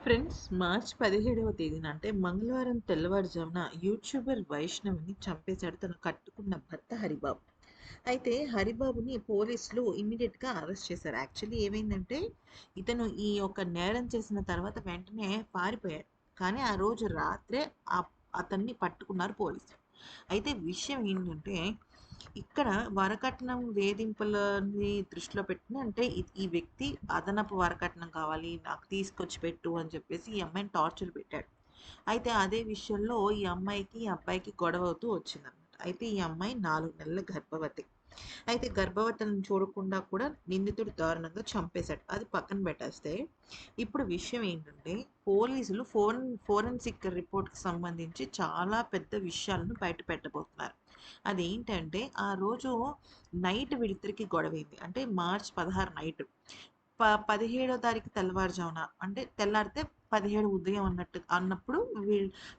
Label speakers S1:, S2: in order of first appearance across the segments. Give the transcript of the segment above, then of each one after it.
S1: Friends March 17వ తేదీన అంటే మంగళవారం తెల్లవారుజామున యూట్యూబర్ వైష్ణవిని చంపేశాడు తను కట్టుకున్న భర్త హరిబాబు. అయితే హరిబాబుని పోలీసులు ఇమ్మీడియట్‌గా అరెస్ట్ చేశారు. యాక్చువల్లీ ఏమైందంటే ఇతను ఈ యొక్క నేరం చేసిన తర్వాత వెంటనే పారిపోయాడు. కానీ ఆ రోజు రాత్రే అతన్ని పట్టుకున్నారు పోలీసులు. అయితే విషయం ఏంటంటే ఇక్కడ వరకట్నం వేధింపులని దృష్టిలో పెట్టుకొని అంటే ఈ వ్యక్తి అదనపు వరకట్నం కావాలి, నాకు తీసుకొచ్చి పెట్టు అని చెప్పేసి ఈ అమ్మాయిని టార్చర్ పెట్టాడు. అయితే అదే విషయంలో ఈ అమ్మాయికి, ఈ అబ్బాయికి గొడవ అవుతూ వచ్చిందనమాట. అయితే ఈ అమ్మాయి 4 నెలల గర్భవతి. అయితే గర్భవతిని చూడకుండా కూడా నిందితుడు దారుణంగా చంపేశాడు. అది పక్కన పెట్టేస్తే, ఇప్పుడు విషయం ఏంటంటే పోలీసులు ఫోరెన్సిక్ రిపోర్ట్‌కి సంబంధించి చాలా పెద్ద విషయాలను బయట పెట్టబోతున్నారు. అదేంటంటే ఆ రోజు నైట్ వీళ్ళిద్దరికీ గొడవైంది. అంటే మార్చ్ 16 నైట్. 17 తారీఖు తెల్లవారుజామున అంటే తెల్లారితే 17 ఉదయం అన్నప్పుడు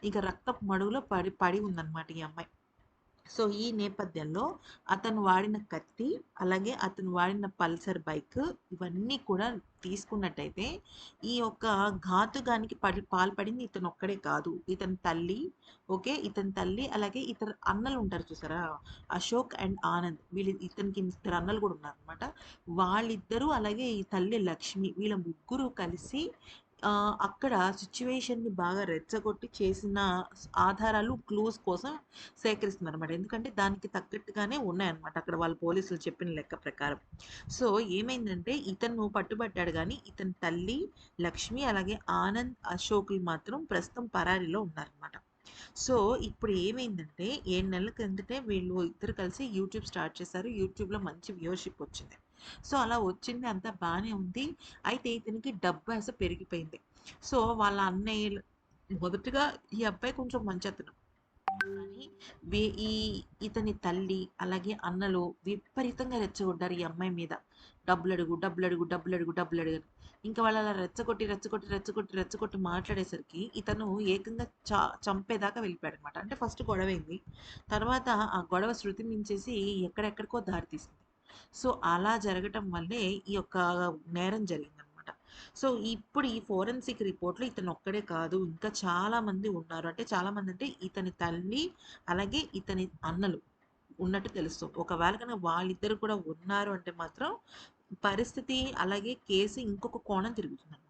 S1: ఇక రక్తపు మడుగులో పడి పడి ఉందన్నమాట ఈ అమ్మాయి. సో, ఈ నేపథ్యంలో అతను వాడిన కత్తి, అలాగే అతను వాడిన పల్సర్ బైక్ ఇవన్నీ కూడా తీసుకున్నట్టయితే, ఈ యొక్క ఘాతుకానికి పాల్పడింది ఇతనొక్కడే కాదు. ఇతని తల్లి, ఓకే. ఇతని తల్లి అలాగే ఇద్దరు అన్నలుంటారు చూసారా? అశోక్ అండ్ ఆనంద్. ఇతనికి ఇద్దరు అన్నలు గూడా ఉన్నారనమాట. వాళ్ళిద్దరూ అలాగే ఈ తల్లి లక్ష్మి వీళ్ళ ముగ్గురు కలిసి అక్కడ సిట్యుయేషన్‌ని బాగా రెచ్చగొట్టి చేసిన ఆధారాలు, క్లూస్ కోసం సేకరిస్తున్నారన్నమాట. ఎందుకంటే దానికి తగ్గట్టుగానే ఉన్నాయన్నమాట. అక్కడ వాళ్ళు పోలీసులు చెప్పిన లెక్క ప్రకారం. సో, ఏమైందంటే ఇతను పట్టుబట్టాడు గానీ, ఇతని తల్లి లక్ష్మి, అలాగే ఆనంద్, అశోకులు మాత్రం ప్రస్తుతం పరారీలో ఉన్నారన్నమాట. సో, ఇప్పుడు ఏమైందంటే 7 నెలల కిందటే వీళ్ళు ఇద్దరు కలిసి యూట్యూబ్ స్టార్ట్ చేశారు. యూట్యూబ్‌లో మంచి వ్యూవర్‌షిప్ వచ్చింది. సో, అలా వచ్చింది అంతా బానే ఉంది. అయితే ఇతనికి డబ్బాస పెరిగిపోయింది. సో, వాళ్ళ అన్నయ్యలు మొదటగా ఈ అబ్బాయి కొంచెం మంచతను. కానీ వీ ఈ ఇతని తల్లి, అలాగే అన్నలు విపరీతంగా రెచ్చగొట్టారు ఈ అమ్మాయి మీద. డబ్బులడుగు, డబ్బులడుగు, డబ్బులడుగు, డబ్బులడుగు అని. ఇంకా వాళ్ళు అలా రెచ్చగొట్టి, రెచ్చగొట్టి, రెచ్చగొట్టి, రెచ్చగొట్టి మాట్లాడేసరికి ఇతను ఏకంగా చంపేదాకా వెళ్ళిపోయాడనమాట. అంటే ఫస్ట్ గొడవైంది. తర్వాత ఆ గొడవ శృతి మించేసి ఎక్కడెక్కడికో దారి తీసింది. సో, అలా జరగటం వల్లే ఈ యొక్క నేరం జరిగిందనమాట. సో, ఇప్పుడు ఈ ఫోరెన్సిక్ రిపోర్ట్‌లో ఇతనొక్కడే కాదు. ఇంకా చాలా మంది ఉన్నారు. అంటే చాలా మందంటే ఇతని తల్లి, అలాగే ఇతని అన్నలు ఉన్నట్టు తెలుస్తుంది. ఒకవేళ గనక వాళ్ళిద్దరు కూడా ఉన్నారు అంటే మాత్రం పరిస్థితి అలాగే కేసు ఇంకొక కోణం తిరుగుతుందనమాట.